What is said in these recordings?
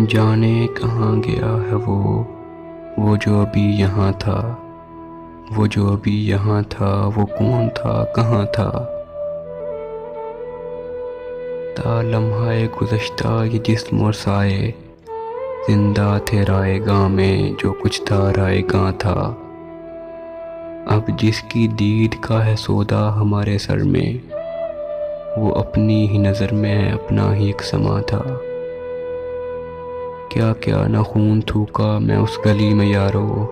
जाने कहाँ गया है वो जो अभी यहाँ था। वो जो अभी यहाँ था, वो कौन था, कहाँ था। ता लम्हाए गुज़श्ता ये जिस्म और साए, जिंदा थे राएगां में जो कुछ था राएगां था। अब जिसकी दीद का है सौदा हमारे सर में, वो अपनी ही नज़र में अपना ही एक समा था। क्या क्या न खून थूका मैं उस गली में यारो,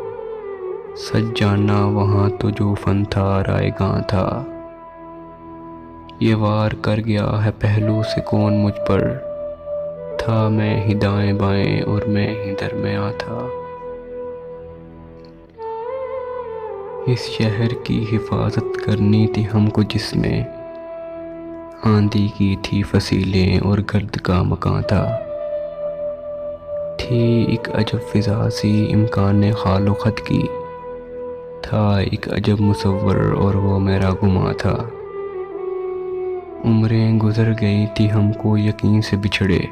सच जाना वहाँ तो जो फन था रायगां था। ये वार कर गया है पहलू से कौन मुझ पर, था मैं ही दाएं बाएं और मैं ही दरमियां था। इस शहर की हिफाजत करनी थी हमको जिसमें आंधी की थी फसीलें और गर्द का मकान था। थी एक अजब फिजा सी इम्कान खालो खत की, था एक अजब मुसव्वर और वो मेरा गुमा था। उम्रें गुजर गई थी हमको यकीन से बिछड़े,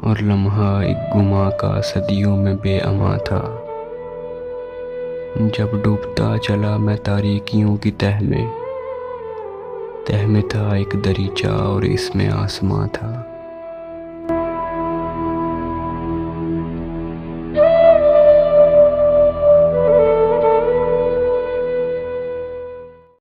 और लम्हा एक गुमा का सदियों में बेअमा था। जब डूबता चला मैं तारीकियों की तह में था एक दरीचा और इसमें आसमां था।